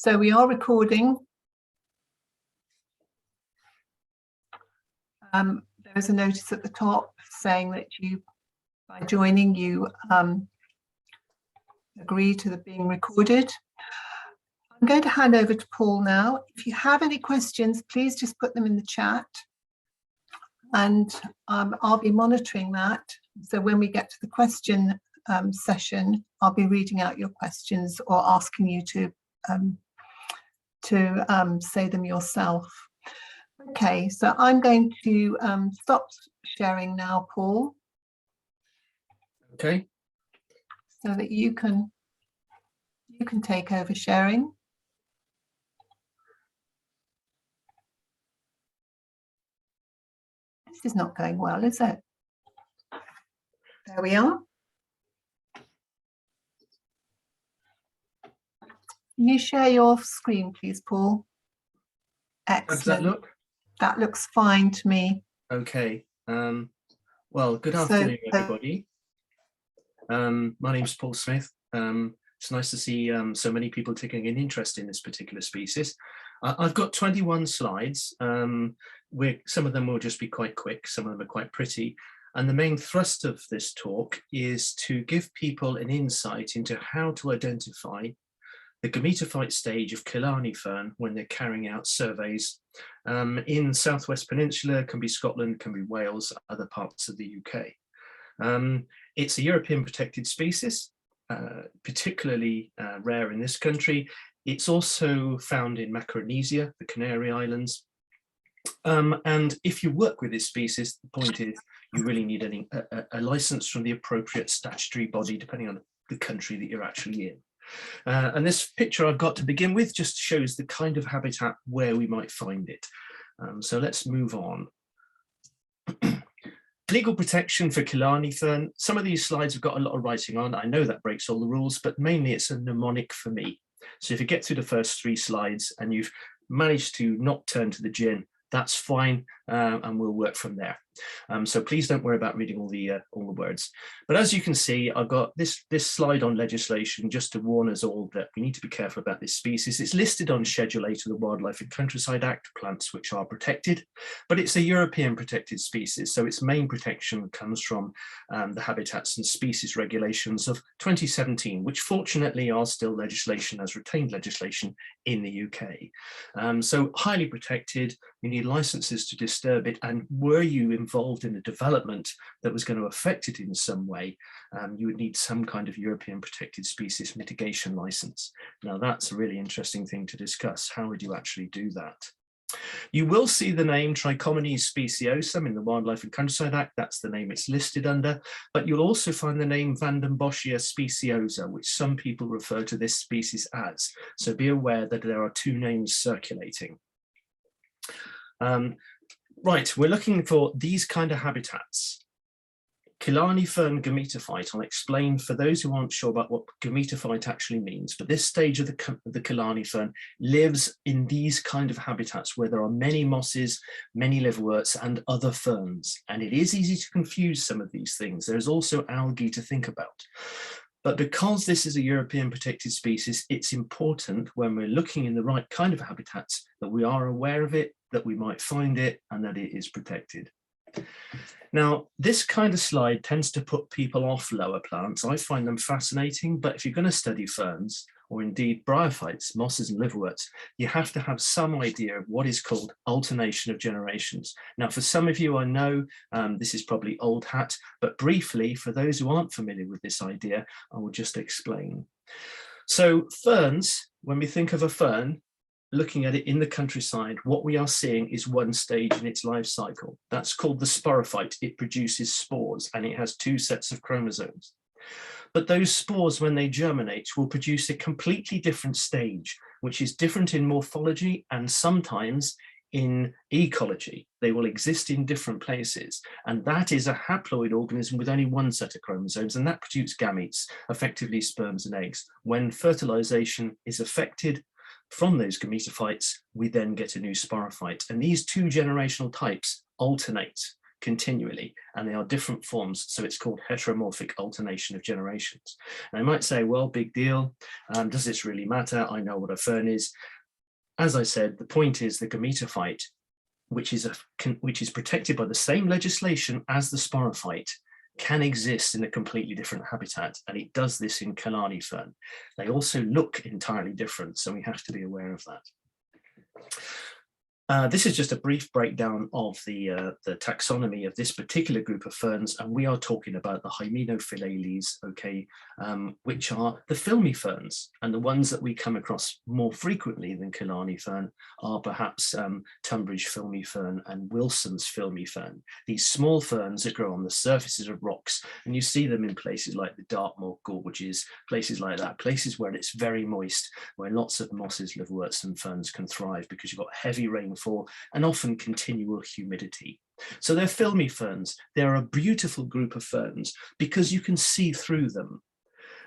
So we are recording. There's a notice at the top saying that you, by joining, you agree to the being recorded. I'm going to hand over to Paul now. If you have any questions, please just put them in the chat, and I'll be monitoring that. So when we get to the question session, I'll be reading out your questions or asking you to say them yourself. Okay, so I'm going to stop sharing now, Paul. Okay. So that you can take over sharing. This is not going well, is it? There we are. Can you share your screen, please, Paul? Excellent. How does that look? That looks fine to me. Okay. Well, good afternoon, everybody. My name is Paul Smith. It's nice to see so many people taking an interest in this particular species. I've got 21 slides. Some of them will just be quite quick, some of them are quite pretty. And the main thrust of this talk is to give people an insight into how to identify the gametophyte stage of Killarney fern when they're carrying out surveys in Southwest Peninsula, can be Scotland, can be Wales, other parts of the UK. It's a European protected species, particularly rare in this country. It's also found in Micronesia, the Canary Islands. And if you work with this species, the point is you really need a license from the appropriate statutory body, depending on the country that you're actually in. And this picture I've got to begin with just shows the kind of habitat where we might find it. So let's move on. Legal protection for Killarney fern. Some of these slides have got a lot of writing on. I know that breaks all the rules, but mainly it's a mnemonic for me. So if you get through the first 3 slides and you've managed to not turn to the gin, that's fine, and we'll work from there. So please don't worry about reading all the words. But as you can see, I've got this slide on legislation just to warn us all that we need to be careful about this species. It's listed on Schedule 8 of the Wildlife and Countryside Act, plants which are protected, but it's a European protected species, so its main protection comes from the Habitats and Species Regulations of 2017, which fortunately are still legislation as retained legislation in the UK. So highly protected, you need licenses to disturb it, and were you involved in a development that was going to affect it in some way, you would need some kind of European protected species mitigation license. Now that's a really interesting thing to discuss. How would you actually do that? You will see the name Trichomonas speciosum in the Wildlife and Countryside Act. That's the name it's listed under, but you'll also find the name Vandenboschia speciosa, which some people refer to this species as. So be aware that there are 2 names circulating. Right, we're looking for these kind of habitats. Killarney Fern Gametophyte, I'll explain for those who aren't sure about what gametophyte actually means, but this stage of the Killarney fern lives in these kind of habitats where there are many mosses, many liverworts and other ferns. And it is easy to confuse some of these things. There's also algae to think about. But because this is a European protected species, it's important when we're looking in the right kind of habitats that we are aware of it, that we might find it, and that it is protected. Now, this kind of slide tends to put people off lower plants. I find them fascinating, but if you're going to study ferns, or indeed bryophytes, mosses and liverworts, you have to have some idea of what is called alternation of generations. Now, for some of you, I know this is probably old hat, but briefly, for those who aren't familiar with this idea, I will just explain. So ferns, when we think of a fern, looking at it in the countryside, what we are seeing is one stage in its life cycle. That's called the sporophyte. It produces spores and it has 2 sets of chromosomes. But those spores, when they germinate, will produce a completely different stage, which is different in morphology and sometimes in ecology. They will exist in different places. And that is a haploid organism with only 1 set of chromosomes, and that produces gametes, effectively sperms and eggs. When fertilization is affected from those gametophytes, we then get a new sporophyte. And these 2 generational types alternate. continually, and they are different forms, so it's called heteromorphic alternation of generations. And I might say, well, big deal, does this really matter? I know what a fern is. As I said, the point is the gametophyte, which is protected by the same legislation as the sporophyte, can exist in a completely different habitat, and it does this in Killarney fern. They also look entirely different, so we have to be aware of that. This is just a brief breakdown of the taxonomy of this particular group of ferns, and we are talking about the HYMENOPHYLLACEE, okay, which are the filmy ferns, and the ones that we come across more frequently than Killarney fern are perhaps Tunbridge filmy fern and Wilson's filmy fern. These small ferns that grow on the surfaces of rocks, and you see them in places like the Dartmoor gorges, places like that, places where it's very moist, where lots of mosses, liverworts and ferns can thrive because you've got heavy rainfall and often continual humidity. So they're filmy ferns. They're a beautiful group of ferns because you can see through them.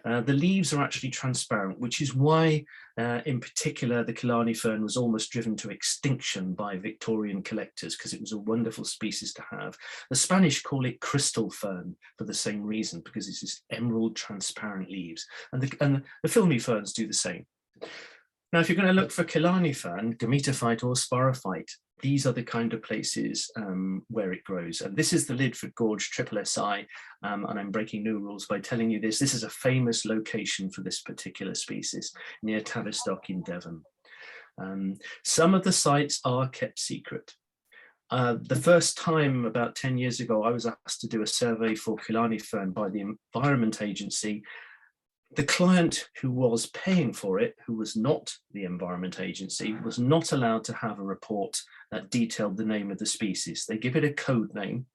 The leaves are actually transparent, which is why, in particular, the Killarney fern was almost driven to extinction by Victorian collectors, because it was a wonderful species to have. The Spanish call it crystal fern for the same reason, because it's this emerald transparent leaves. And the filmy ferns do the same. Now, if you're going to look for Killarney fern, gametophyte or sporophyte, these are the kind of places where it grows. And this is the LYDFORD Gorge SSI, and I'm breaking new rules by telling you this. This is a famous location for this particular species near Tavistock in Devon. Some of the sites are kept secret. The first time about 10 years ago, I was asked to do a survey for Killarney fern by the Environment Agency. The client who was paying for it, who was not the Environment Agency, was not allowed to have a report that detailed the name of the species. They give it a code name,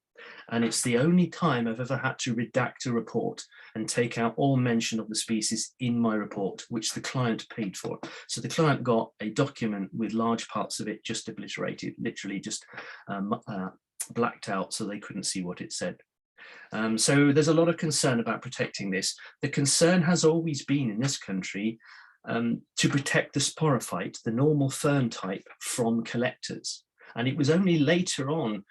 and it's the only time I've ever had to redact a report and take out all mention of the species in my report, which the client paid for. So the client got a document with large parts of it just obliterated, literally just blacked out so they couldn't see what it said. So there's a lot of concern about protecting this. The concern has always been in this country to protect the sporophyte, the normal fern type, from collectors. And it was only later on,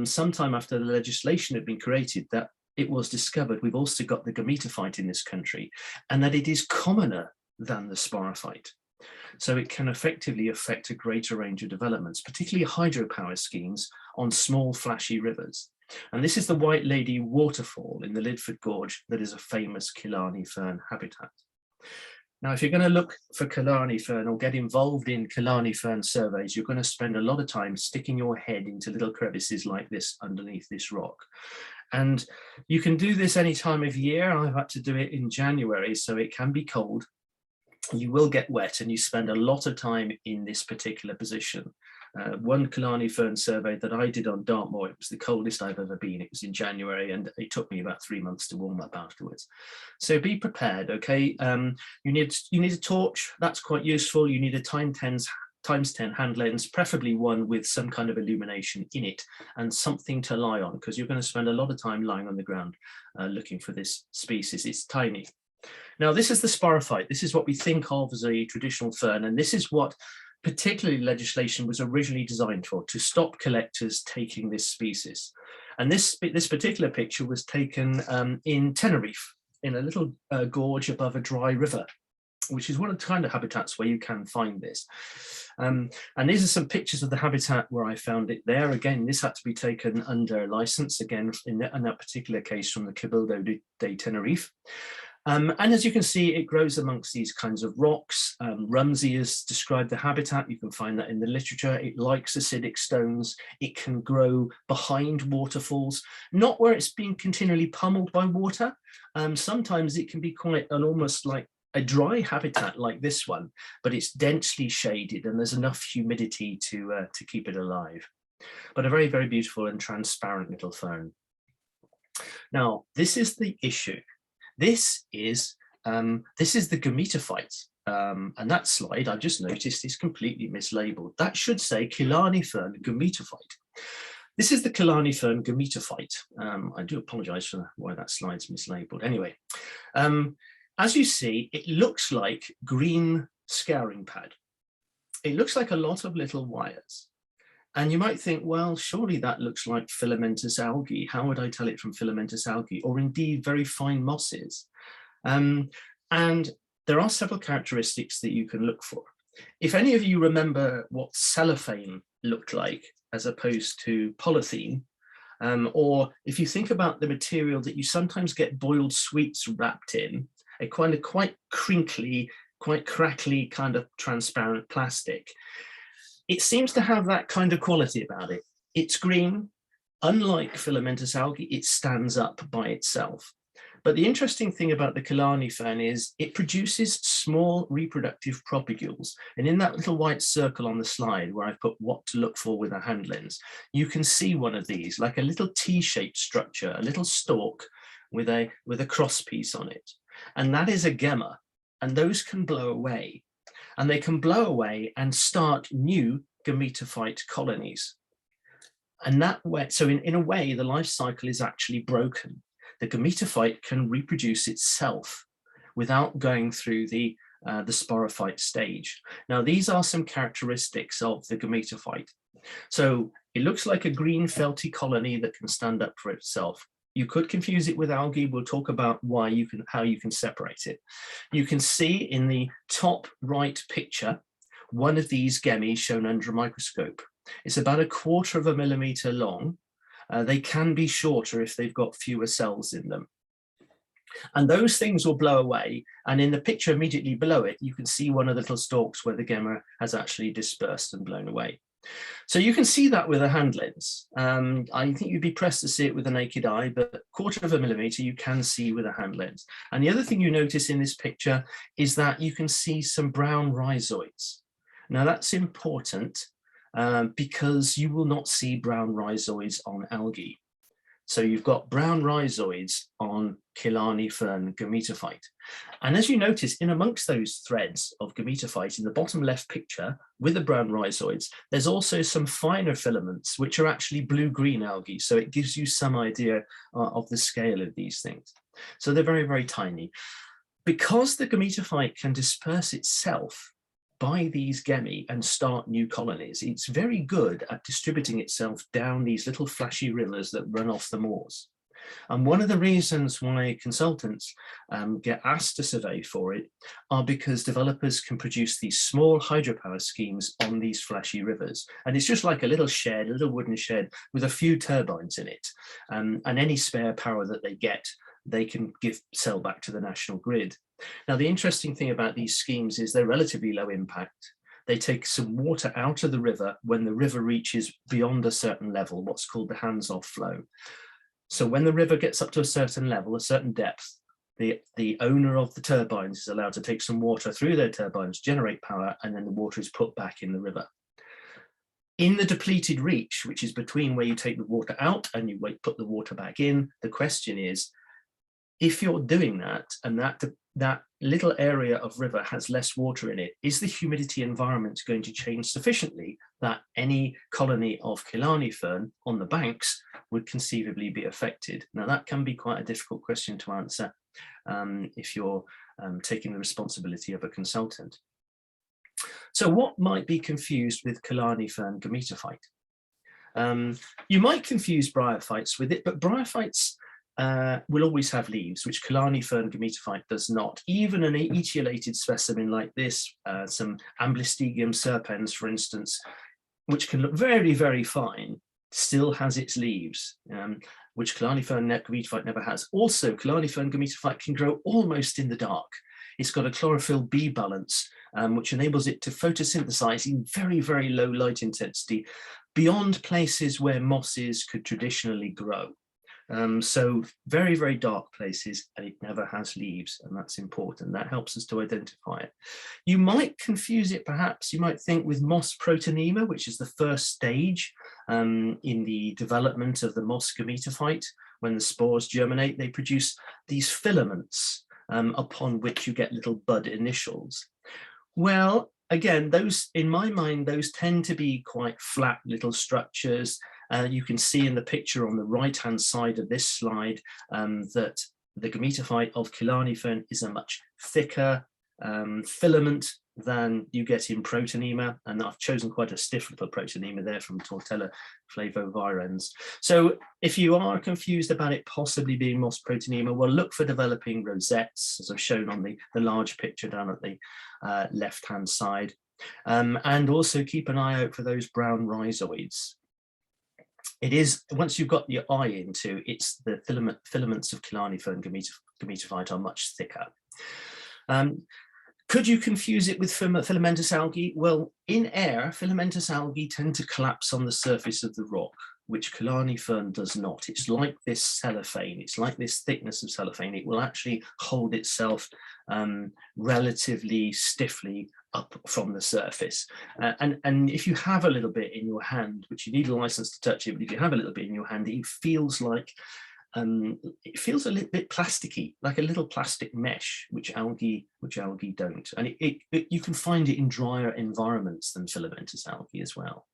sometime after the legislation had been created, that it was discovered we've also got the gametophyte in this country, and that it is commoner than the sporophyte. So it can effectively affect a greater range of developments, particularly hydropower schemes on small flashy rivers. And this is the White Lady waterfall in the LYDFORD Gorge that is a famous Killarney fern habitat. Now, if you're going to look for Killarney fern or get involved in Killarney fern surveys, you're going to spend a lot of time sticking your head into little crevices like this underneath this rock. And you can do this any time of year. I've had to do it in January, so it can be cold. You will get wet, and you spend a lot of time in this particular position. One Killarney fern survey that I did on Dartmoor, it was the coldest I've ever been. It was in January, and it took me about 3 months to warm up afterwards. So be prepared, okay? You need a torch. That's quite useful. You need a times 10 hand lens, preferably one with some kind of illumination in it and something to lie on, because you're going to spend a lot of time lying on the ground looking for this species. It's tiny. Now, this is the sporophyte. This is what we think of as a traditional fern, and this is what particularly legislation was originally designed for, to stop collectors taking this species. And this particular picture was taken in Tenerife, in a little gorge above a dry river, which is one of the kind of habitats where you can find this. And these are some pictures of the habitat where I found it there. Again, this had to be taken under license, again, in that particular case from the Cabildo de Tenerife. And as you can see, it grows amongst these kinds of rocks. Rumsey has described the habitat. You can find that in the literature. It likes acidic stones. It can grow behind waterfalls, not where it's being continually pummeled by water. Sometimes it can be quite almost like a dry habitat like this one, but it's densely shaded and there's enough humidity to keep it alive. But a very, very beautiful and transparent little fern. Now, this is the issue. This is the gametophyte, and that slide I've just noticed is completely mislabeled. That should say Killarney Fern Gametophyte. This is the Killarney Fern Gametophyte. I do apologise for why that slide's mislabeled. Anyway, as you see, it looks like green scouring pad. It looks like a lot of little wires. And you might think, well, surely that looks like filamentous algae. How would I tell it from filamentous algae, or indeed very fine mosses? And there are several characteristics that you can look for. If any of you remember what cellophane looked like as opposed to polythene, or if you think about the material that you sometimes get boiled sweets wrapped in, a kind of quite crinkly, quite crackly kind of transparent plastic, it seems to have that kind of quality about it. It's green. Unlike filamentous algae, it stands up by itself. But the interesting thing about the Killarney fern is it produces small reproductive propagules. And in that little white circle on the slide where I've put what to look for with a hand lens, you can see one of these, like a little T-shaped structure, a little stalk with a cross piece on it. And that is a gemma, and those can blow away. And they can blow away and start new gametophyte colonies. And that way, so in a way, the life cycle is actually broken. The gametophyte can reproduce itself without going through the sporophyte stage. Now, these are some characteristics of the gametophyte. So it looks like a green felty colony that can stand up for itself. You could confuse it with algae. We'll talk about how you can separate it. You can see in the top right picture, one of these gemmy shown under a microscope. It's about 1/4 of a millimeter long. They can be shorter if they've got fewer cells in them. And those things will blow away. And in the picture immediately below it, you can see one of the little stalks where the gemma has actually dispersed and blown away. So you can see that with a hand lens. I think you'd be pressed to see it with a naked eye, but 1/4 of a millimeter you can see with a hand lens. And the other thing you notice in this picture is that you can see some brown rhizoids. Now that's important because you will not see brown rhizoids on algae. So you've got brown rhizoids on Killarney Fern Gametophyte. And as you notice, in amongst those threads of gametophyte in the bottom left picture with the brown rhizoids, there's also some finer filaments, which are actually blue-green algae. So it gives you some idea of the scale of these things. So they're very, very tiny. Because the gametophyte can disperse itself by these gemmy and start new colonies, it's very good at distributing itself down these little flashy rivers that run off the moors. And one of the reasons why consultants get asked to survey for it are because developers can produce these small hydropower schemes on these flashy rivers. And it's just like a little shed, a little wooden shed with a few turbines in it. And any spare power that they get, they can sell back to the national grid. Now, the interesting thing about these schemes is they're relatively low impact. They take some water out of the river when the river reaches beyond a certain level, what's called the hands-off flow. So when the river gets up to a certain level, a certain depth, the owner of the turbines is allowed to take some water through their turbines, generate power, and then the water is put back in the river. In the depleted reach, which is between where you take the water out and you put the water back in, the question is, if you're doing that and that little area of river has less water in it, is the humidity environment going to change sufficiently that any colony of Killarney fern on the banks would conceivably be affected? Now, that can be quite a difficult question to answer if you're taking the responsibility of a consultant. So what might be confused with Killarney Fern Gametophyte? You might confuse bryophytes with it, but bryophytes will always have leaves, which Killarney Fern Gametophyte does not. Even an etiolated specimen like this, some Amblystygium serpens, for instance, which can look very, very fine, still has its leaves, which Killarney Fern Gametophyte never has. Also, Killarney Fern Gametophyte can grow almost in the dark. It's got a chlorophyll B balance, which enables it to photosynthesize in very, very low light intensity beyond places where mosses could traditionally grow. So very, very dark places, and it never has leaves, and that's important. That helps us to identify it. You might confuse it, perhaps, you might think with moss PROTONEMA, which is the first stage in the development of the moss gametophyte. When the spores germinate, they produce these filaments upon which you get little bud initials. Well, again, those, in my mind, those tend to be quite flat little structures. You can see in the picture on the right-hand side of this slide that the gametophyte of Killarney Fern is a much thicker filament than you get in Protonema, and I've chosen quite a stiff little Protonema there from Tortella flavovirens. So if you are confused about it possibly being moss Protonema, well, look for developing rosettes, as I've shown on the large picture down at the left-hand side. And also keep an eye out for those brown rhizoids. It is, once you've got your eye into, it's the filaments of Killarney Fern Gametophyte are much thicker. Could you confuse it with filamentous algae? Well, in air, filamentous algae tend to collapse on the surface of the rock, which Killarney Fern does not. It's like this cellophane, it's like this thickness of cellophane. It will actually hold itself relatively stiffly up from the surface. And if you have a little bit in your hand, which you need a license to touch it, but if you have a little bit in your hand, it feels like, it feels a little bit plasticky, like a little plastic mesh, which algae don't. And you can find it in drier environments than filamentous algae as well.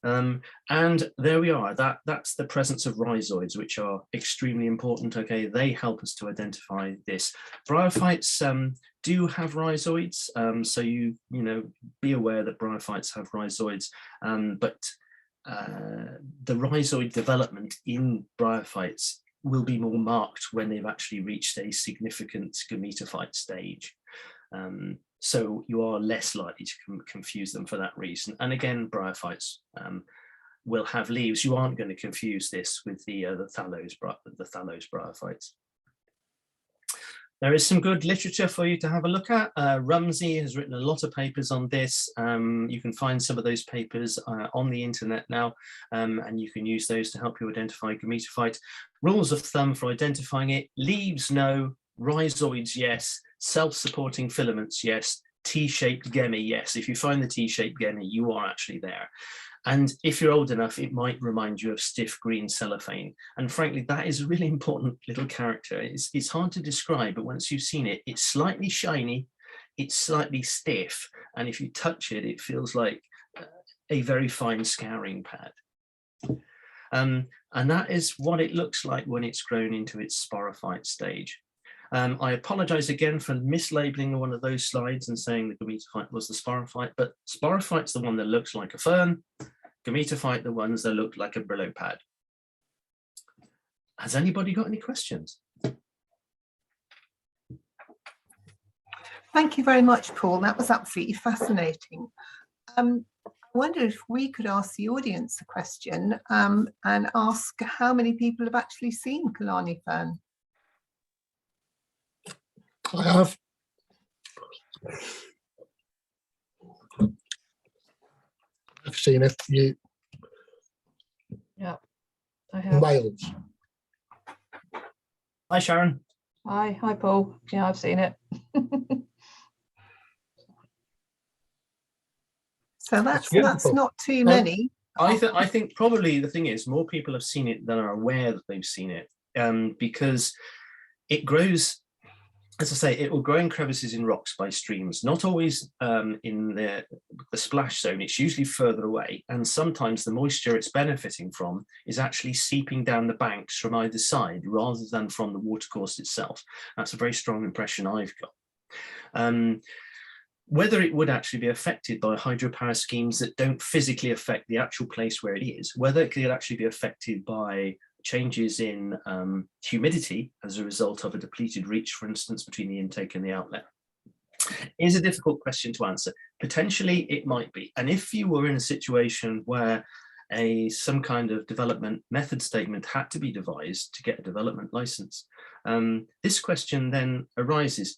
And there we are, that's the presence of rhizoids, which are extremely important. Okay, they help us to identify this. Bryophytes do have rhizoids, so you know, be aware that bryophytes have rhizoids, but the rhizoid development in bryophytes will be more marked when they've actually reached a significant gametophyte stage. So you are less likely to confuse them for that reason. And again, bryophytes will have leaves. You aren't going to confuse this with the thallose bryophytes. There is some good literature for you to have a look at. Rumsey has written a lot of papers on this. You can find some of those papers on the internet now, and you can use those to help you identify gametophyte. Rules of thumb for identifying it: leaves, no; rhizoids, yes; self-supporting filaments, yes; T-shaped gemi, yes. If you find the T-shaped gemi, you are actually there. And if you're old enough, it might remind you of stiff green cellophane. And frankly, that is a really important little character. It's hard to describe, but once you've seen it, it's slightly shiny, it's slightly stiff, and if you touch it, it feels like a very fine scouring pad. And that is what it looks like when it's grown into its sporophyte stage. I apologize again for mislabeling one of those slides and saying the gametophyte was the sporophyte, but sporophyte's the one that looks like a fern, gametophyte the ones that look like a Brillo pad. Has anybody got any questions? Thank you very much, Paul. That was absolutely fascinating. I wonder if we could ask the audience a question and ask how many people have actually seen Killarney Fern? I have. I've seen a few. Yeah, I have. Wales. Hi, Sharon. Hi, Paul. Yeah, I've seen it. So that's not too many. I think probably the thing is more people have seen it than are aware that they've seen it, because it grows. As I say, it will grow in crevices in rocks by streams, not always in the splash zone. It's usually further away, and sometimes the moisture it's benefiting from is actually seeping down the banks from either side rather than from the watercourse itself. That's a very strong impression I've got. Whether it would actually be affected by hydropower schemes that don't physically affect the actual place where it is, whether it could actually be affected by changes in humidity as a result of a depleted reach, for instance, between the intake and the outlet, is a difficult question to answer. Potentially it might be. And if you were in a situation where some kind of development method statement had to be devised to get a development license, this question then arises.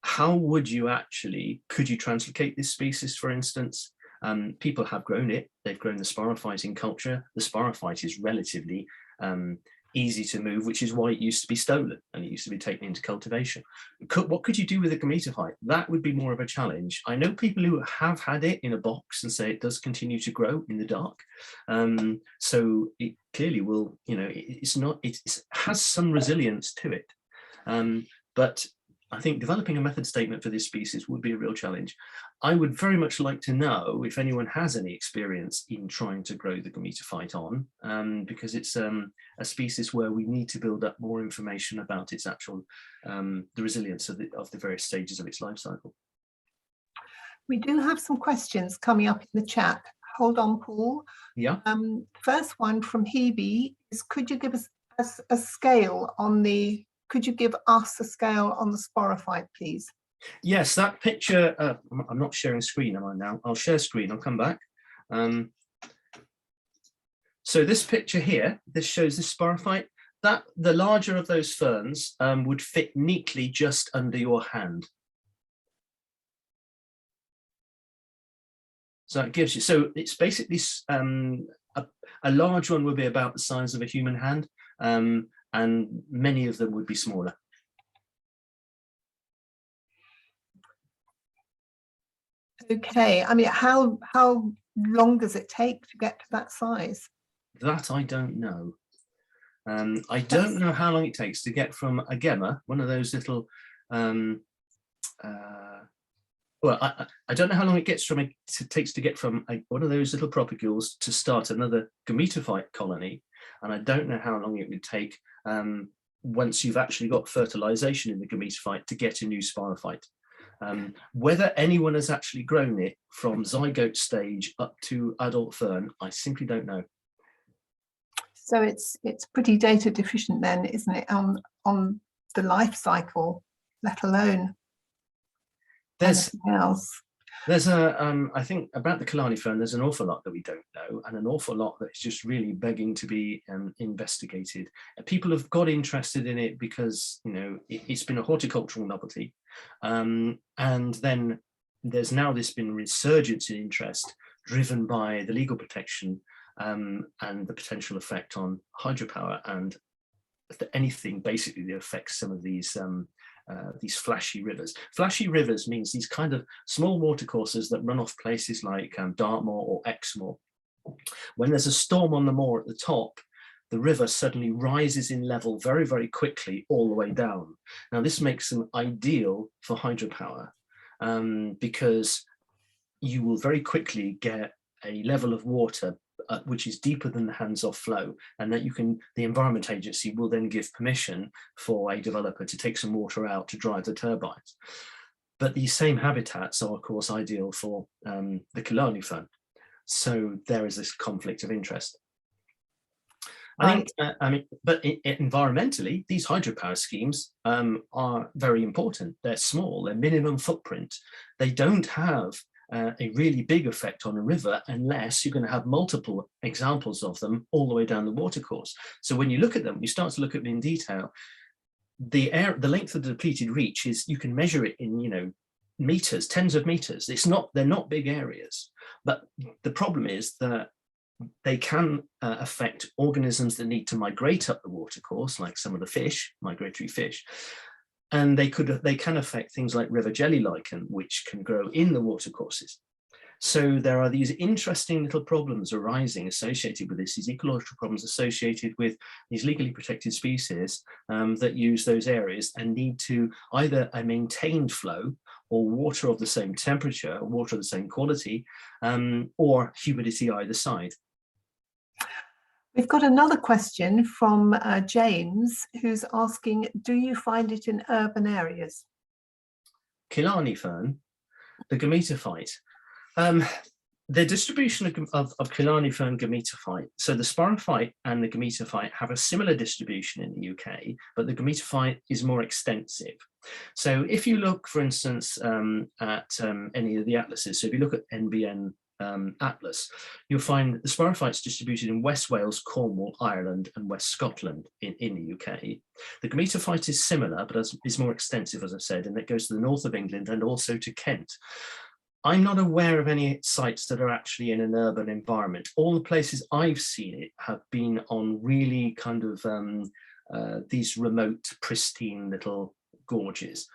How would you actually, could you translocate this species, for instance? People have grown it, they've grown the sporophyte in culture. The sporophyte is relatively easy to move, which is why it used to be stolen and it used to be taken into cultivation. What could you do with a gametophyte? That would be more of a challenge. I know people who have had it in a box and say it does continue to grow in the dark. So it clearly will, you know, it has some resilience to it. But I think developing a method statement for this species would be a real challenge. I would very much like to know if anyone has any experience in trying to grow the gametophyte on, because it's a species where we need to build up more information about its actual, the resilience of the various stages of its life cycle. We do have some questions coming up in the chat. Hold on, Paul. Yeah. First one from Hebe is, could you give us a scale on the, could you give us a scale on the sporophyte, please? Yes, that picture, I'm not sharing screen, am I now? I'll share screen, I'll come back. So this picture here, this shows this sporophyte. That the larger of those ferns would fit neatly just under your hand. So it gives you, so it's basically a large one would be about the size of a human hand, and many of them would be smaller. Okay, I mean, how long does it take to get to that size? That I don't know. I don't know how long it takes to get from a gemma, one of those little, well, I don't know how long it takes to get from one of those little propagules to start another gametophyte colony, and I don't know how long it would take once you've actually got fertilization in the gametophyte to get a new sporophyte. Whether anyone has actually grown it from zygote stage up to adult fern, I simply don't know. So it's pretty data deficient then, isn't it, on the life cycle, let alone anything else? There's I think about the Killarney fern, there's an awful lot that we don't know, and an awful lot that is just really begging to be investigated. People have got interested in it because, you know, it's been a horticultural novelty, and then there's now been resurgence in interest driven by the legal protection and the potential effect on hydropower and anything basically that affects some of these flashy rivers. Flashy rivers means these kind of small watercourses that run off places like Dartmoor or Exmoor. When there's a storm on the moor at the top, the river suddenly rises in level very, very quickly all the way down. Now this makes them ideal for hydropower because you will very quickly get a level of water which is deeper than the hands-off flow, and that the Environment Agency will then give permission for a developer to take some water out to drive the turbines. But these same habitats are of course ideal for the Killarney fern. So there is this conflict of interest. I think, but environmentally, these hydropower schemes are very important. They're small, they're minimum footprint. They don't have a really big effect on a river unless you're going to have multiple examples of them all the way down the watercourse. So when you look at them, you start to look at them in detail, the length of the depleted reach is, you can measure it in, you know, meters, tens of meters. They're not big areas, but the problem is that they can affect organisms that need to migrate up the watercourse, like some of the fish, migratory fish. And they can affect things like river jelly lichen, which can grow in the watercourses. So there are these interesting little problems arising associated with this, these ecological problems associated with these legally protected species that use those areas and need to either a maintained flow or water of the same temperature, water of the same quality, or humidity either side. We've got another question from James, who's asking, do you find it in urban areas? Killarney fern, the gametophyte. The distribution of Killarney Fern Gametophyte, so the sporophyte and the gametophyte have a similar distribution in the UK, but the gametophyte is more extensive. So if you look, for instance, at any of the atlases, so if you look at NBN Atlas, you'll find the sporophytes distributed in West Wales, Cornwall, Ireland, and West Scotland in the UK. The gametophyte is similar, but is more extensive, as I said, and it goes to the north of England and also to Kent. I'm not aware of any sites that are actually in an urban environment. All the places I've seen it have been on really kind of these remote, pristine little gorges.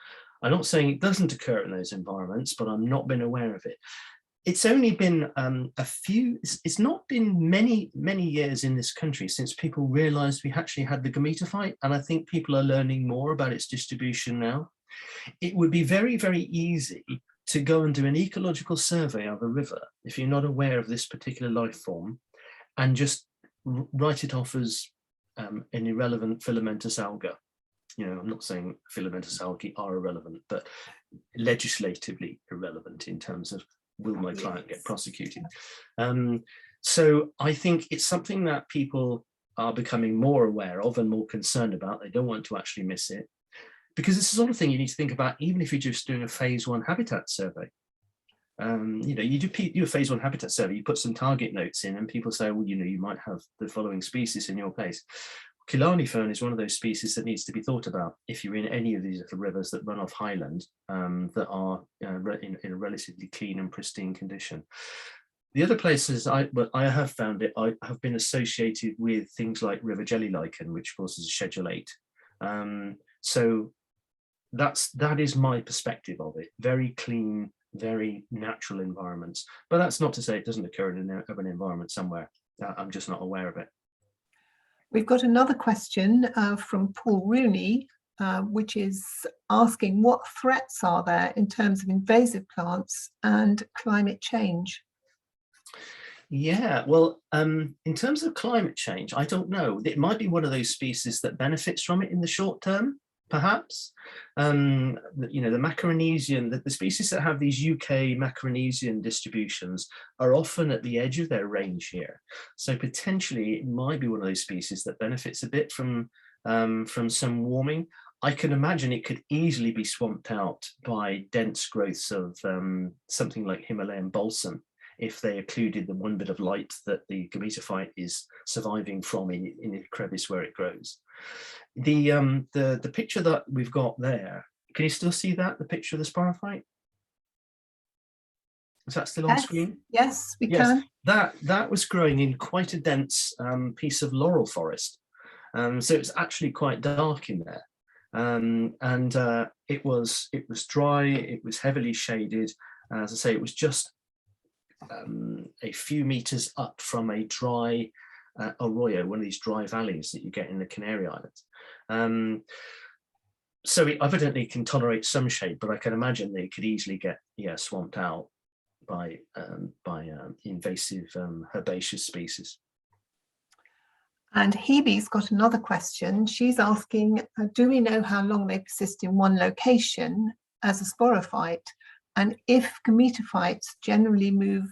I'm not saying it doesn't occur in those environments, but I've not been aware of it. It's only been it's not been many years in this country since people realized we actually had the gametophyte, and I think people are learning more about its distribution now. It would be very, very easy to go and do an ecological survey of a river if you're not aware of this particular life form and just write it off as an irrelevant filamentous alga. you know, I'm not saying filamentous algae are irrelevant, but legislatively irrelevant in terms of will my client get prosecuted. So I think it's something that people are becoming more aware of and more concerned about. They don't want to actually miss it, because it's the sort of thing you need to think about even if you're just doing a phase 1 habitat survey. You know, you do a phase 1 habitat survey, you put some target notes in and people say, well, you know, you might have the following species in your place. Killarney fern is one of those species that needs to be thought about if you're in any of these little rivers that run off highland that are in a relatively clean and pristine condition. The other places I have found it, I have been associated with things like river jelly lichen, which of course is a Schedule 8. So that is my perspective of it. Very clean, very natural environments. But that's not to say it doesn't occur in an urban environment somewhere. I'm just not aware of it. We've got another question from Paul Rooney, which is asking what threats are there in terms of invasive plants and climate change? Yeah, well, in terms of climate change, I don't know. It might be one of those species that benefits from it in the short term, perhaps. You know, the Macaronesian, the species that have these UK Macaronesian distributions are often at the edge of their range here. So potentially it might be one of those species that benefits a bit from some warming. I can imagine it could easily be swamped out by dense growths of something like Himalayan balsam, if they occluded the one bit of light that the gametophyte is surviving from in a crevice where it grows. The picture that we've got there, can you still see that, the picture of the sporophyte? Is that still on screen? Yes, we can. That was growing in quite a dense piece of laurel forest. So it's actually quite dark in there. It was dry, it was heavily shaded. As I say, it was just a few meters up from a dry arroyo, one of these dry valleys that you get in the Canary Islands. So it evidently can tolerate some shade, but I can imagine they could easily get swamped out by invasive herbaceous species. And Hebe's got another question. She's asking, do we know how long they persist in one location as a sporophyte? And if gametophytes generally move,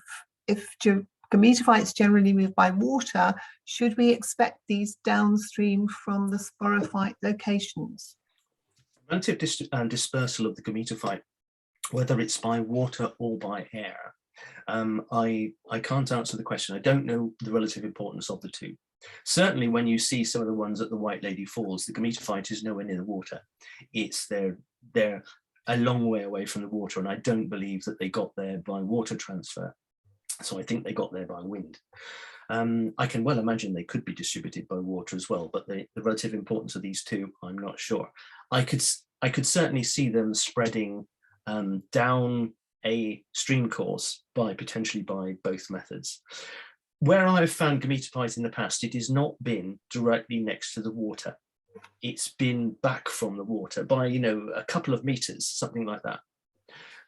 gametophytes generally move by water, should we expect these downstream from the sporophyte locations? Relative dispersal of the gametophyte, whether it's by water or by air, I can't answer the question. I don't know the relative importance of the two. Certainly when you see some of the ones at the White Lady Falls, the gametophyte is nowhere near the water. It's they're a long way away from the water, and I don't believe that they got there by water transfer. So I think they got there by wind. I can well imagine they could be distributed by water as well, but the relative importance of these two, I'm not sure. I could certainly see them spreading down a stream course potentially by both methods. Where I've found gametophyte in the past, it has not been directly next to the water. It's been back from the water by, a couple of meters, something like that.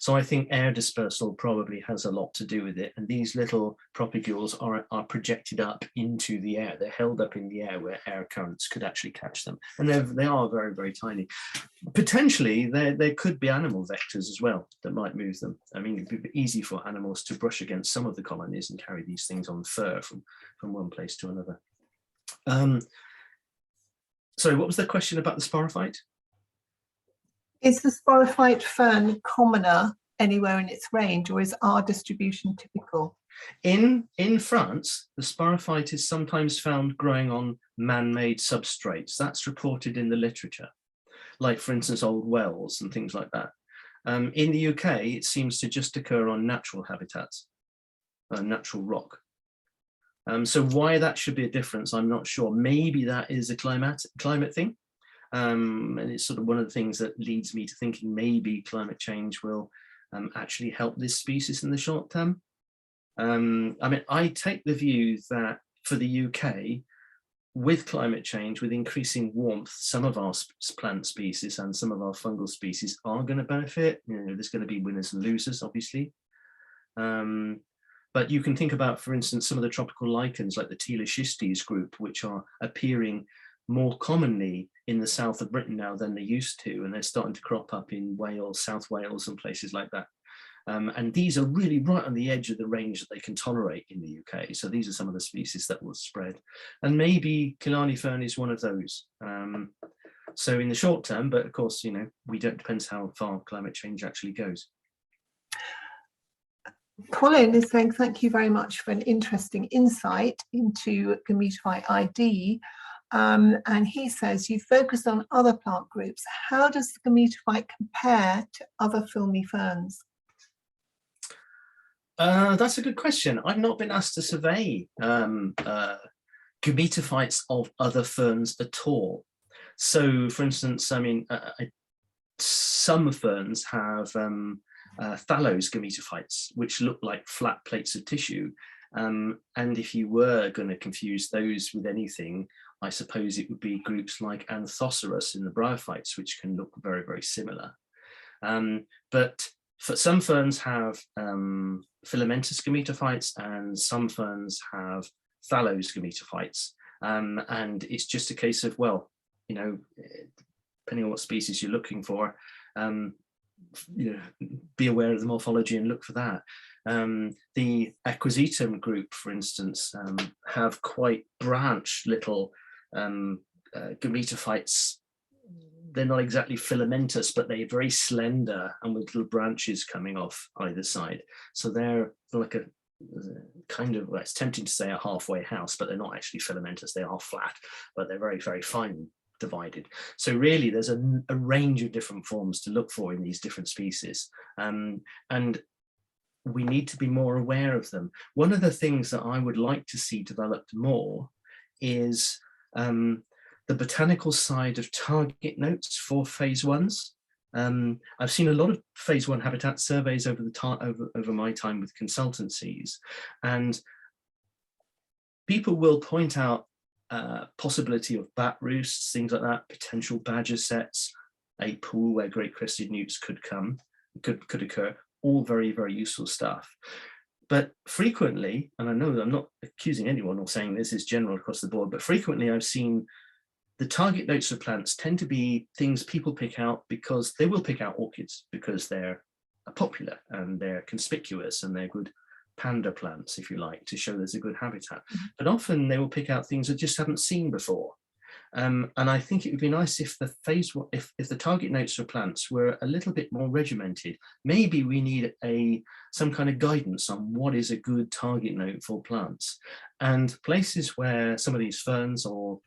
So I think air dispersal probably has a lot to do with it. And these little propagules are projected up into the air. They're held up in the air where air currents could actually catch them. And they are very, very tiny. Potentially, there could be animal vectors as well that might move them. I mean, it'd be easy for animals to brush against some of the colonies and carry these things on fur from one place to another. Sorry, what was the question about the sporophyte? Is the sporophyte fern commoner anywhere in its range, or is our distribution typical? In France, the sporophyte is sometimes found growing on man-made substrates. That's reported in the literature, like for instance old wells and things like that. In the UK, it seems to just occur on natural habitats, natural rock. So why that should be a difference, I'm not sure. Maybe that is a climate thing. And it's sort of one of the things that leads me to thinking maybe climate change will actually help this species in the short term. I mean, I take the view that for the UK, with climate change, with increasing warmth, some of our plant species and some of our fungal species are going to benefit. There's going to be winners and losers, obviously. But you can think about, for instance, some of the tropical lichens like the Teleschistes group, which are appearing more commonly in the south of Britain now than they used to, and they're starting to crop up in Wales, South Wales and places like that. And these are really right on the edge of the range that they can tolerate in the UK. So these are some of the species that will spread. And maybe Killarney fern is one of those. So in the short term, but of course, you know, depends how far climate change actually goes. Colin is saying, thank you very much for an interesting insight into Gametophyte ID. And he says, you focus on other plant groups. How does the Gametophyte compare to other filmy ferns? That's a good question. I've not been asked to survey gametophytes of other ferns at all. So, for instance, I mean, some ferns have thallose gametophytes, which look like flat plates of tissue. And if you were going to confuse those with anything, I suppose it would be groups like Anthoceras in the bryophytes, which can look very, very similar. But for some ferns have filamentous gametophytes, and some ferns have thallose gametophytes. And it's just a case of, well, you know, depending on what species you're looking for, you know, be aware of the morphology and look for that. The Equisetum group, for instance, have quite branched little gametophytes. They're not exactly filamentous, but they're very slender and with little branches coming off either side. So they're like a kind of, well, it's tempting to say a halfway house, but they're not actually filamentous. They are flat, but they're very, very fine divided. So really there's a range of different forms to look for in these different species. And we need to be more aware of them. One of the things that I would like to see developed more is the botanical side of target notes for phase ones. I've seen a lot of phase one habitat surveys over my time with consultancies, and people will point out possibility of bat roosts, things like that, potential badger sets, a pool where great crested newts could occur, all very, very useful stuff. But frequently, and I know that I'm not accusing anyone or saying this is general across the board, but frequently I've seen the target notes of plants tend to be things people pick out because they will pick out orchids because they're popular and they're conspicuous and they're good panda plants, if you like, to show there's a good habitat. But often they will pick out things that just haven't seen before. And I think it would be nice if the if the target notes for plants were a little bit more regimented. Maybe we need some kind of guidance on what is a good target note for plants, and places where some of these ferns or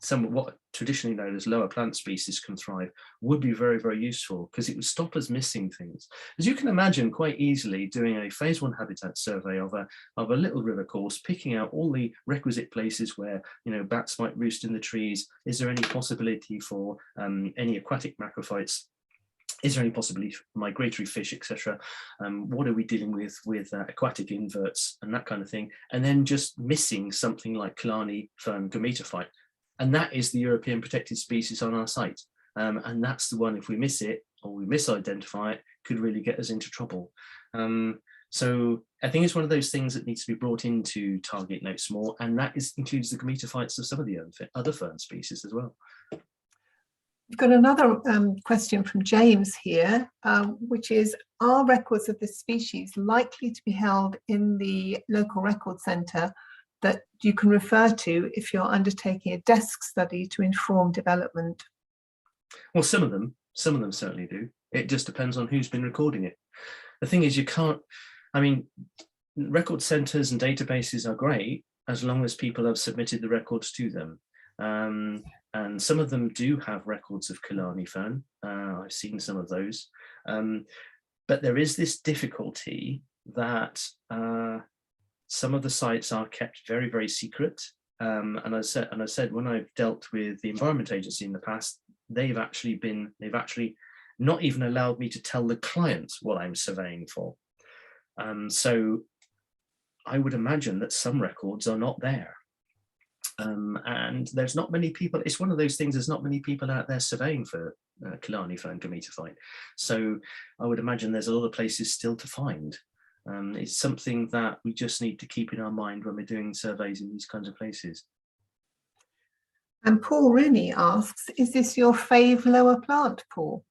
some what traditionally known as lower plant species can thrive would be very, very useful, because it would stop us missing things. As you can imagine, quite easily doing a phase one habitat survey of a little river course, picking out all the requisite places where, you know, bats might roost in the trees. Is there any possibility for any aquatic macrophytes? Is there any possibility for migratory fish, etc.? What are we dealing with aquatic inverts and that kind of thing? And then just missing something like Killarney Fern Gametophyte. And that is the European protected species on our site. And that's the one, if we miss it or we misidentify it, could really get us into trouble. So I think it's one of those things that needs to be brought into target notes more, and that includes the gametophytes of some of the other fern species as well. We've got another question from James here, which is, are records of this species likely to be held in the local record centre that you can refer to if you're undertaking a desk study to inform development? Well, some of them certainly do. It just depends on who's been recording it. The thing is, you can't, I mean, record centres and databases are great as long as people have submitted the records to them. And some of them do have records of Killarney fern. I've seen some of those. But there is this difficulty that some of the sites are kept very, very secret. And I said, when I've dealt with the Environment Agency in the past, they've actually not even allowed me to tell the client what I'm surveying for. So I would imagine that some records are not there. And there's not many people, it's one of those things, there's not many people out there surveying for Killarney Fern Gametophyte. So I would imagine there's a lot of places still to find. It's something that we just need to keep in our mind when we're doing surveys in these kinds of places. And Paul Rooney asks, is this your fave lower plant, Paul?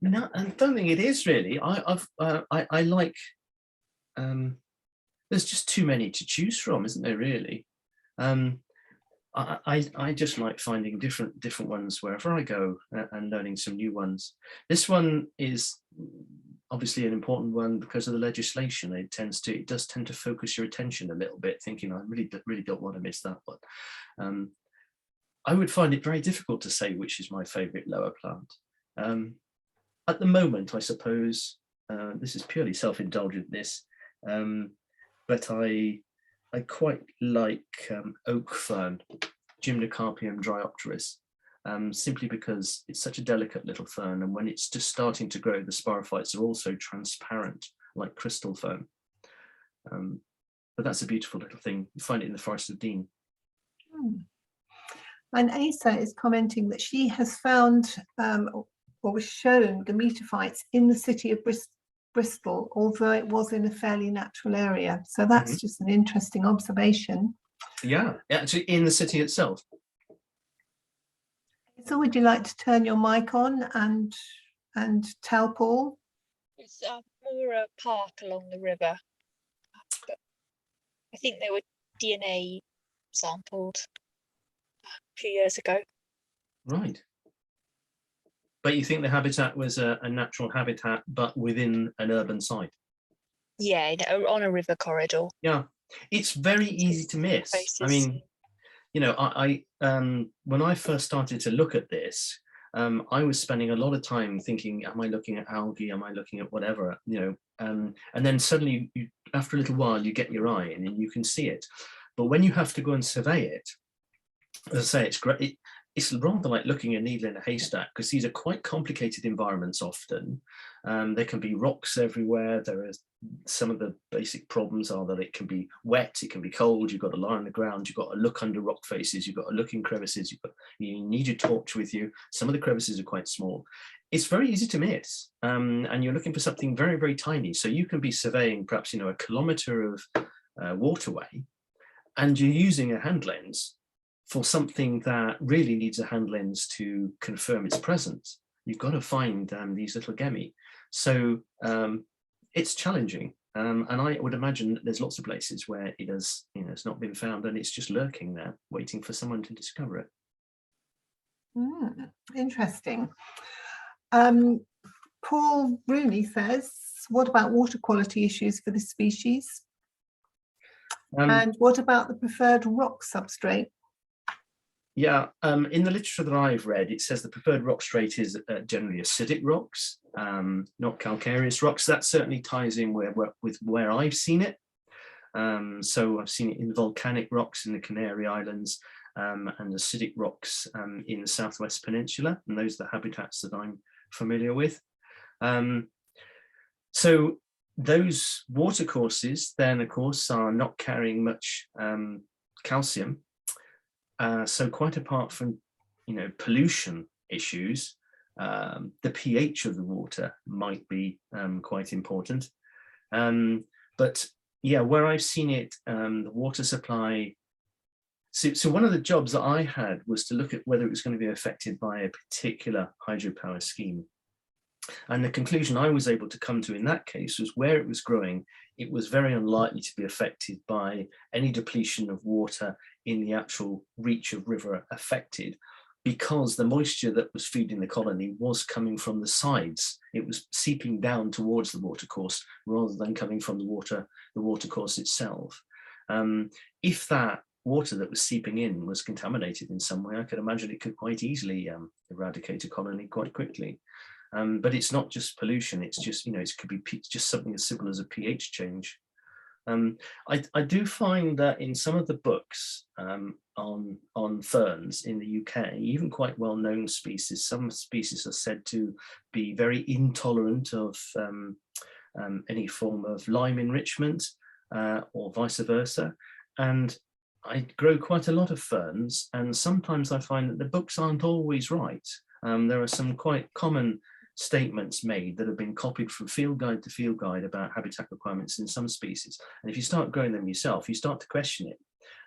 No, I don't think it is really. I like. There's just too many to choose from, isn't there? Really. I just like finding different ones wherever I go and learning some new ones. This one is obviously an important one because of the legislation. It does tend to focus your attention a little bit, thinking I really don't want to miss that one. I would find it very difficult to say which is my favourite lower plant. At the moment, I suppose this is purely self-indulgent. But I quite like oak fern, Gymnocarpium dryopteris, simply because it's such a delicate little fern, and when it's just starting to grow, the sporophytes are also transparent, like crystal fern. But that's a beautiful little thing. You find it in the Forest of Dean. And Asa is commenting that she has found or was shown gametophytes in the city of Bristol, although it was in a fairly natural area. So that's just an interesting observation. Yeah, actually in the city itself. So would you like to turn your mic on and tell Paul? It's more a park along the river. But I think they were DNA sampled a few years ago. Right. But you think the habitat was a natural habitat, but within an urban site? Yeah, on a river corridor. Yeah, it's very easy to miss. Faces. I mean, you know, I when I first started to look at this, I was spending a lot of time thinking, am I looking at algae? Am I looking at whatever? You know, and then suddenly, after a little while, you get your eye in and you can see it. But when you have to go and survey it, as I say, it's great. It's rather like looking a needle in a haystack, because these are quite complicated environments often. There can be rocks everywhere. There are some of the basic problems are that it can be wet, it can be cold, you've got to lie on the ground, you've got to look under rock faces, you've got to look in crevices, you need your torch with you. Some of the crevices are quite small. It's very easy to miss, and you're looking for something very, very tiny. So you can be surveying perhaps, you know, a kilometre of waterway, and you're using a hand lens for something that really needs a hand lens to confirm its presence. You've got to find these little gemi. So it's challenging. And I would imagine that there's lots of places where it has, you know, it's not been found and it's just lurking there, waiting for someone to discover it. Interesting. Paul Rooney says, what about water quality issues for this species? And what about the preferred rock substrate? Yeah, in the literature that I've read, it says the preferred rock substrate is generally acidic rocks, not calcareous rocks. That certainly ties in with where I've seen it. So I've seen it in volcanic rocks in the Canary Islands and acidic rocks in the Southwest Peninsula, and those are the habitats that I'm familiar with. So those watercourses then, of course, are not carrying much calcium. So quite apart from, you know, pollution issues, the pH of the water might be quite important. But yeah, where I've seen it, the water supply. So one of the jobs that I had was to look at whether it was going to be affected by a particular hydropower scheme. And the conclusion I was able to come to in that case was where it was growing, it was very unlikely to be affected by any depletion of water in the actual reach of river affected, because the moisture that was feeding the colony was coming from the sides. It was seeping down towards the watercourse rather than coming from the watercourse itself. If that water that was seeping in was contaminated in some way, I could imagine it could quite easily eradicate a colony quite quickly. But it's not just pollution, it's just, you know, it could be just something as simple as a pH change. I do find that in some of the books on ferns in the UK, even quite well-known species, some species are said to be very intolerant of any form of lime enrichment or vice versa. And I grow quite a lot of ferns, and sometimes I find that the books aren't always right. There are some quite common statements made that have been copied from field guide to field guide about habitat requirements in some species. And if you start growing them yourself, you start to question it.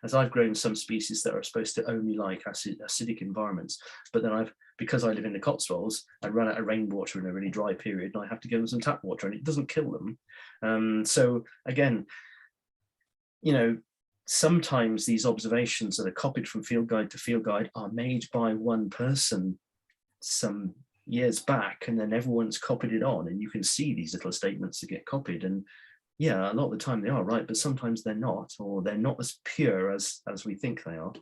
as I've grown some species that are supposed to only like acidic environments, but then because I live in the Cotswolds, I run out of rainwater in a really dry period and I have to give them some tap water and it doesn't kill them. So again, you know, sometimes these observations that are copied from field guide to field guide are made by one person some years back, and then everyone's copied it on, and you can see these little statements that get copied, and yeah, a lot of the time they are right, but sometimes they're not, or they're not as pure as we think they are.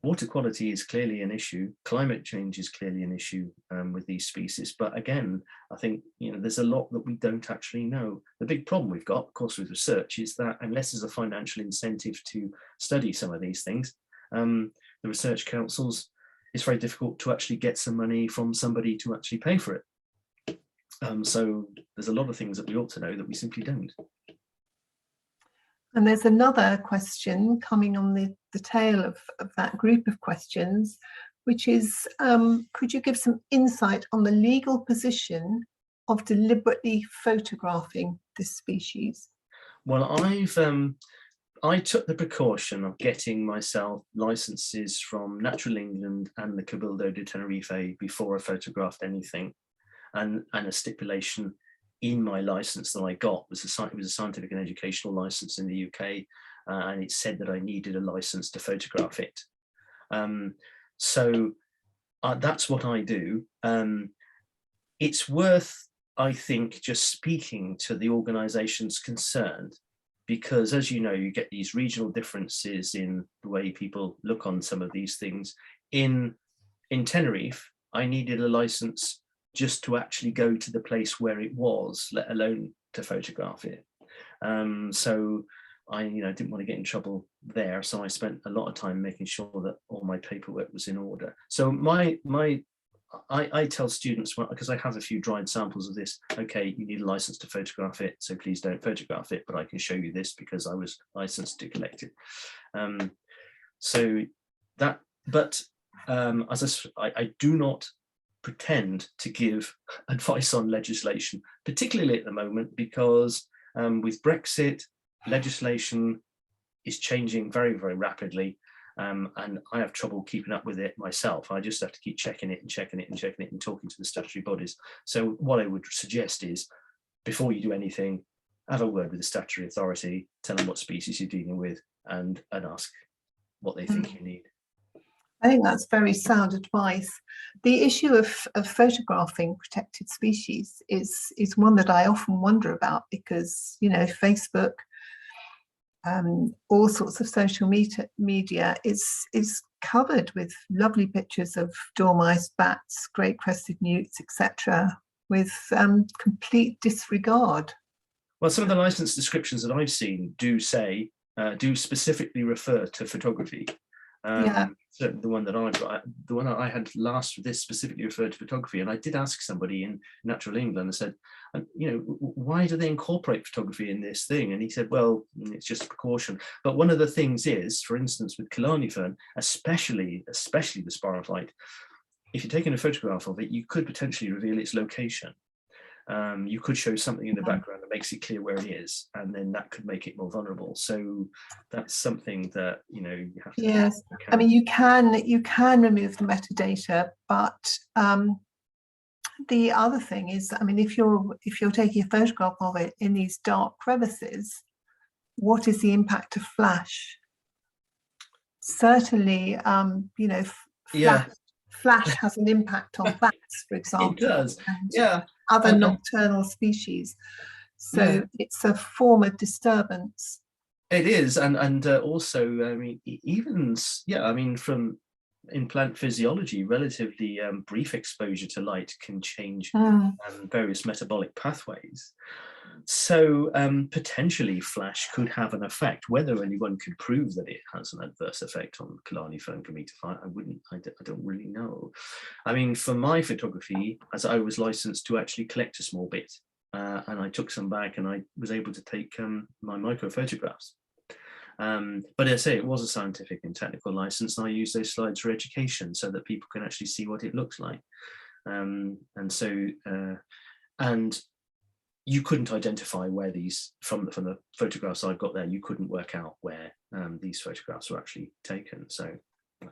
Water quality is clearly an issue. Climate change is clearly an issue with these species. But again, I think, you know, there's a lot that we don't actually know. The big problem we've got, of course, with research is that unless there's a financial incentive to study some of these things, the research councils, it's very difficult to actually get some money from somebody to actually pay for it. So there's a lot of things that we ought to know that we simply don't. And there's another question coming on the tail of that group of questions, which is, could you give some insight on the legal position of deliberately photographing this species? Well, I took the precaution of getting myself licenses from Natural England and the Cabildo de Tenerife before I photographed anything, and a stipulation in my license that I got was it was a scientific and educational license in the UK, and it said that I needed a license to photograph it. So that's what I do. It's worth, I think, just speaking to the organisations concerned, because as you know, you get these regional differences in the way people look on some of these things. In Tenerife, I needed a license just to actually go to the place where it was, let alone to photograph it. So I, didn't want to get in trouble there. So I spent a lot of time making sure that all my paperwork was in order. So I tell students, because I have a few dried samples of this, okay, you need a license to photograph it, so please don't photograph it, but I can show you this because I was licensed to collect it. I do not pretend to give advice on legislation, particularly at the moment, because with Brexit, legislation is changing very, very rapidly, and I have trouble keeping up with it myself. I just have to keep checking it and checking it and checking it and talking to the statutory bodies. So what I would suggest is, before you do anything, have a word with the statutory authority, tell them what species you're dealing with, and ask what they think you need. I think that's very sound advice. The issue of photographing protected species is one that I often wonder about, because, Facebook, all sorts of social media is covered with lovely pictures of dormice, bats, great crested newts, etc., with complete disregard. Well, some of the license descriptions that I've seen do specifically refer to photography. Yeah. So the one that I had last for this specifically referred to photography, and I did ask somebody in Natural England. I said, why do they incorporate photography in this thing? And he said, well, it's just a precaution. But one of the things is, for instance, with Killarney Fern, especially the SPOROPHYTE, if you're taking a photograph of it, you could potentially reveal its location. You could show something in the background that makes it clear where it is, and then that could make it more vulnerable. So that's something that you have to. Yes, I mean, you can remove the metadata, but the other thing is, I mean, if you're taking a photograph of it in these dark crevices, what is the impact of flash? Certainly, flash has an impact on bats, for example. It does, and other nocturnal species. So it's a form of disturbance. It is, and also, I mean, from in plant physiology, relatively brief exposure to light can change various metabolic pathways. So potentially flash could have an effect. Whether anyone could prove that it has an adverse effect on Killarney Fern Gametophyte, I don't really know. I mean, for my photography, as I was licensed to actually collect a small bit, and I took some back, and I was able to take my micro photographs. But as I say, it was a scientific and technical license, and I use those slides for education so that people can actually see what it looks like. you couldn't identify where these, from the photographs I've got there, you couldn't work out where these photographs were actually taken. So the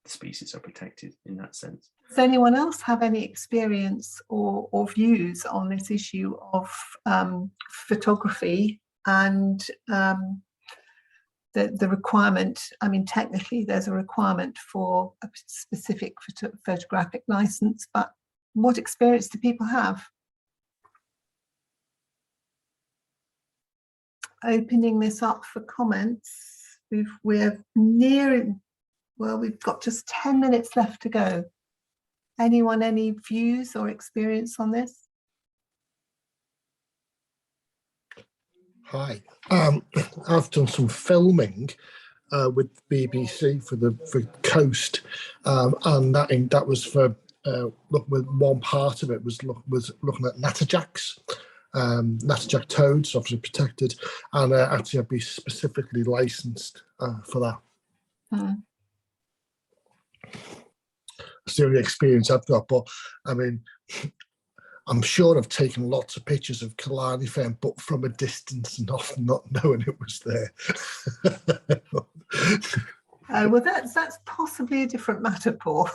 species are protected in that sense. Does anyone else have any experience or views on this issue of photography and the requirement? I mean, technically there's a requirement for a specific photographic license, but what experience do people have? Opening this up for comments. We're near, well, we've got just 10 minutes left to go. Anyone, any views or experience on this? Hi, I've done some filming with BBC for Coast, and that was for with one part of it was looking at natterjacks. Natterjack toads, obviously protected, and actually I'd be specifically licensed for that. It's the only experience I've got, but I mean, I'm sure I've taken lots of pictures of Killarney Fern, but from a distance, not knowing it was there. Well, that's possibly a different matter, Paul.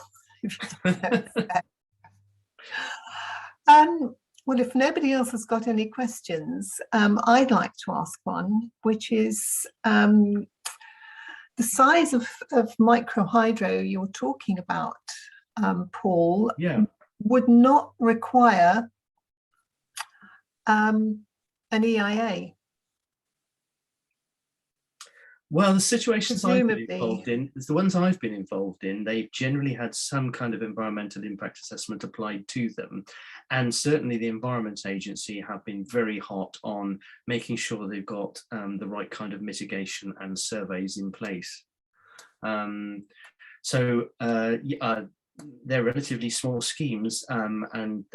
Well, if nobody else has got any questions, I'd like to ask one, which is the size of microhydro you're talking about, Paul, would not require an EIA. Well, the situations I've been Presumably. involved in, the ones I've been involved in, they've generally had some kind of environmental impact assessment applied to them. And certainly the Environment Agency have been very hot on making sure they've got the right kind of mitigation and surveys in place. They're relatively small schemes, and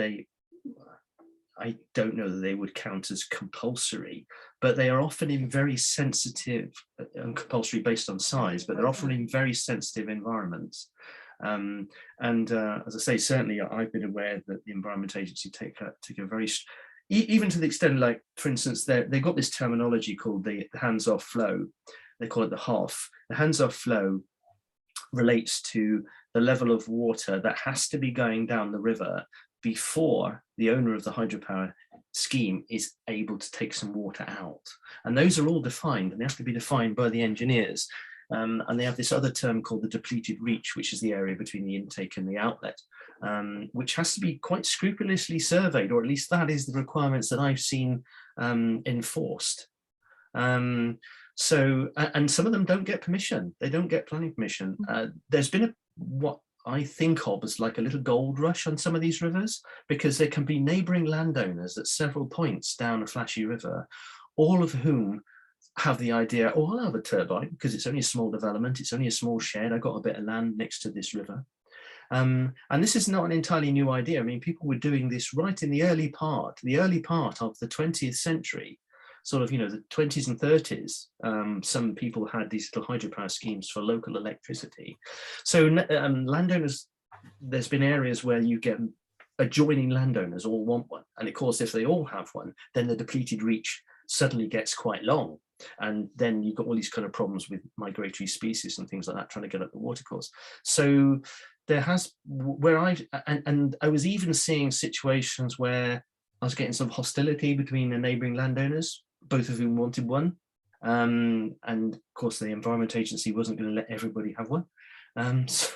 I don't know that they would count as compulsory, but they are often in very sensitive, and compulsory based on size, but they're often in very sensitive environments. As I say, certainly I've been aware that the Environment Agency take a very, even to the extent, like, for instance, they've got this terminology called the hands-off flow. They call it the HOF. The hands-off flow relates to the level of water that has to be going down the river before the owner of the hydropower scheme is able to take some water out. And those are all defined, and they have to be defined by the engineers. And they have this other term called the depleted reach, which is the area between the intake and the outlet, which has to be quite scrupulously surveyed, or at least that is the requirements that I've seen enforced. And some of them don't get permission. They don't get planning permission. There's been what I think of as like a little gold rush on some of these rivers, because there can be neighbouring landowners at several points down a flashy river, all of whom have the idea, oh, I'll have a turbine because it's only a small development, it's only a small shed, I've got a bit of land next to this river. And this is not an entirely new idea. I mean, people were doing this right in the early part of the 20th century, sort of, you know, the 20s and 30s. Some people had these little hydropower schemes for local electricity. So landowners, there's been areas where you get adjoining landowners all want one. And of course, if they all have one, then the depleted reach suddenly gets quite long. And then you've got all these kind of problems with migratory species and things like that, trying to get up the watercourse. So there has, where I was even seeing situations where I was getting some hostility between the neighbouring landowners, both of whom wanted one. And of course, the Environment Agency wasn't going to let everybody have one. So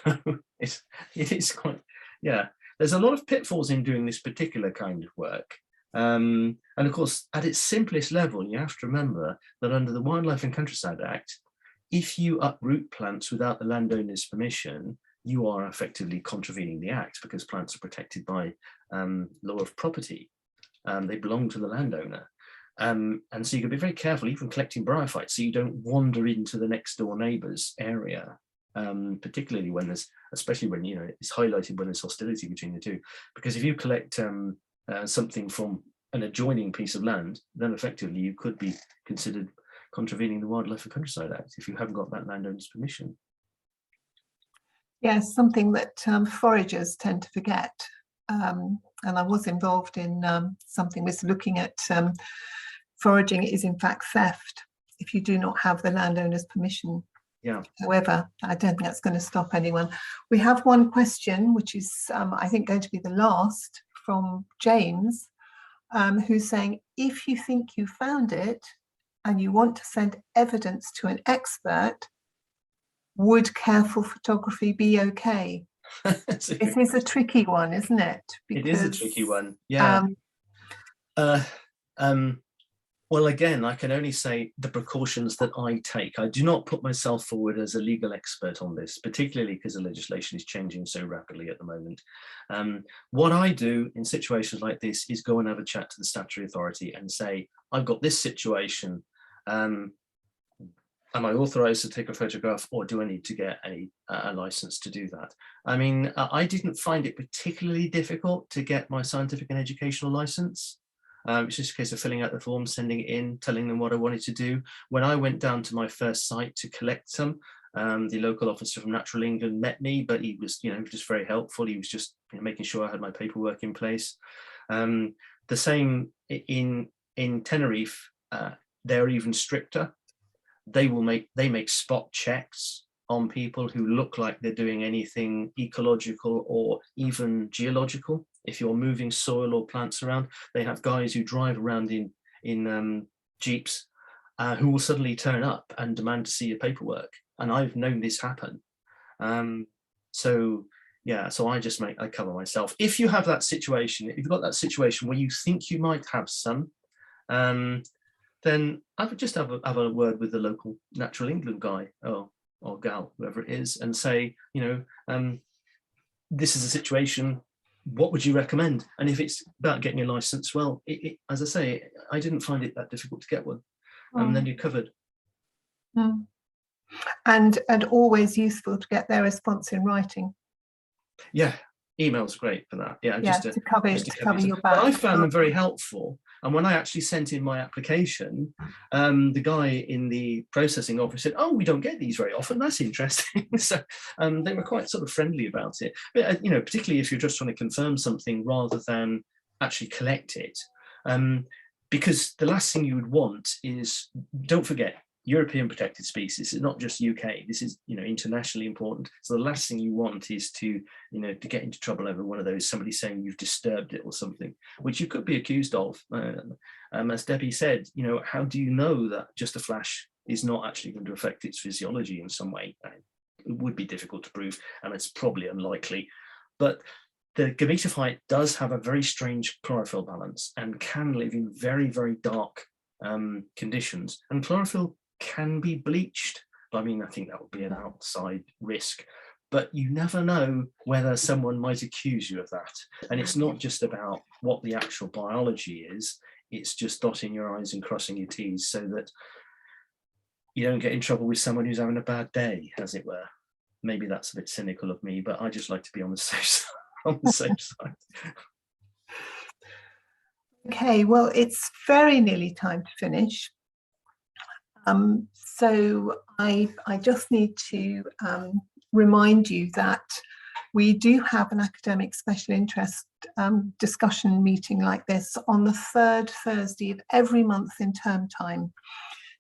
it is quite, yeah, there's a lot of pitfalls in doing this particular kind of work. And of course, at its simplest level, you have to remember that under the Wildlife and Countryside Act, if you uproot plants without the landowner's permission, you are effectively contravening the act, because plants are protected by law of property. They belong to the landowner. And so you can be very careful, even collecting bryophytes, so you don't wander into the next door neighbour's area, particularly when there's, especially when, you know, it's highlighted when there's hostility between the two. Because if you collect something from an adjoining piece of land, then effectively you could be considered contravening the Wildlife and Countryside Act if you haven't got that landowner's permission. Yes, something that foragers tend to forget. and I was involved in something was looking at foraging is in fact theft if you do not have the landowner's permission. Yeah. However, I don't think that's going to stop anyone. We have one question, which is, I think, going to be the last, from James, who's saying, if you think you found it and you want to send evidence to an expert, would careful photography be okay? This is a tricky one, isn't it? It is a tricky one. Yeah. Well, again, I can only say the precautions that I take. I do not put myself forward as a legal expert on this, particularly because the legislation is changing so rapidly at the moment. What I do in situations like this is go and have a chat to the statutory authority and say, I've got this situation. Am I authorised to take a photograph, or do I need to get a licence to do that? I mean, I didn't find it particularly difficult to get my scientific and educational licence. It's just a case of filling out the form, sending it in, telling them what I wanted to do. When I went down to my first site to collect some, the local officer from Natural England met me, but he was, just very helpful. He was just making sure I had my paperwork in place. The same in Tenerife, they're even stricter. They make spot checks on people who look like they're doing anything ecological or even geological. If you're moving soil or plants around, they have guys who drive around in jeeps who will suddenly turn up and demand to see your paperwork. And I've known this happen. So I cover myself. If you have that situation, if you've got that situation where you think you might have some, then I would just have a word with the local Natural England guy or gal, whoever it is, and say, this is a situation, what would you recommend? And if it's about getting a license, well, as I say, I didn't find it that difficult to get one. And then you're covered. And always useful to get their response in writing. Yeah, email's great for that. Yeah, just to cover your back. But I found them very helpful. And when I actually sent in my application, the guy in the processing office said, "Oh, we don't get these very often. That's interesting." So they were quite sort of friendly about it. But particularly if you're just trying to confirm something rather than actually collect it, because the last thing you would want is, don't forget, European protected species is not just UK. This is internationally important. So the last thing you want is to get into trouble over one of those, somebody saying you've disturbed it or something, which you could be accused of. As Debbie said, how do you know that just a flash is not actually going to affect its physiology in some way? It would be difficult to prove, and it's probably unlikely. But the gametophyte does have a very strange chlorophyll balance and can live in very, very dark conditions. And chlorophyll can be bleached. I mean, I think that would be an outside risk, but you never know whether someone might accuse you of that. And it's not just about what the actual biology is, it's just dotting your I's and crossing your T's so that you don't get in trouble with someone who's having a bad day, as it were. Maybe that's a bit cynical of me, but I just like to be on the safe side. side. Okay, well, it's very nearly time to finish. So I just need to remind you that we do have an academic special interest discussion meeting like this on the third Thursday of every month in term time.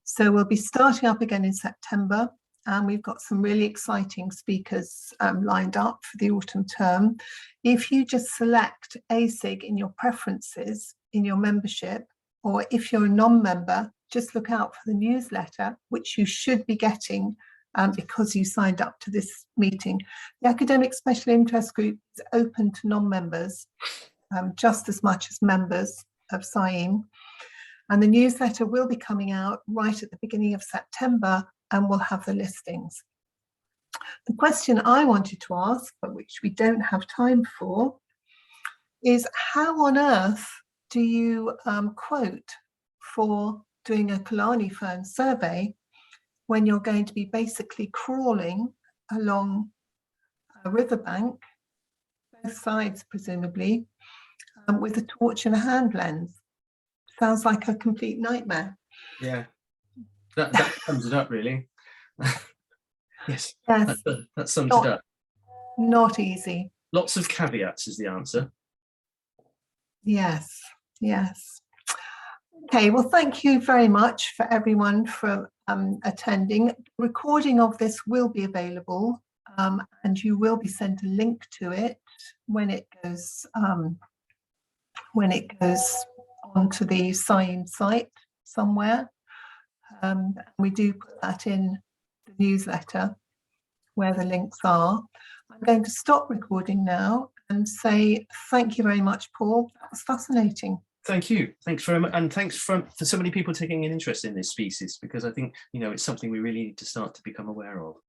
So we'll be starting up again in September, and we've got some really exciting speakers lined up for the autumn term. If you just select ASIG in your preferences in your membership, or if you're a non-member, just look out for the newsletter, which you should be getting because you signed up to this meeting. The Academic Special Interest Group is open to non-members just as much as members of SIEM. And the newsletter will be coming out right at the beginning of September, and we'll have the listings. The question I wanted to ask, but which we don't have time for, is how on earth do you quote for doing a Killarney Fern survey when you're going to be basically crawling along a riverbank, both sides presumably, with a torch and a hand lens? Sounds like a complete nightmare. Yeah, that sums it up really. Yes, that sums it up. Not easy. Lots of caveats is the answer. Yes, yes. Okay, well, thank you very much for everyone for attending. Recording of this will be available, and you will be sent a link to it when it goes onto the sign site somewhere. We do put that in the newsletter where the links are. I'm going to stop recording now and say thank you very much, Paul. That was fascinating. Thank you. Thanks very much. And thanks for so many people taking an interest in this species, because I think, you know, it's something we really need to start to become aware of.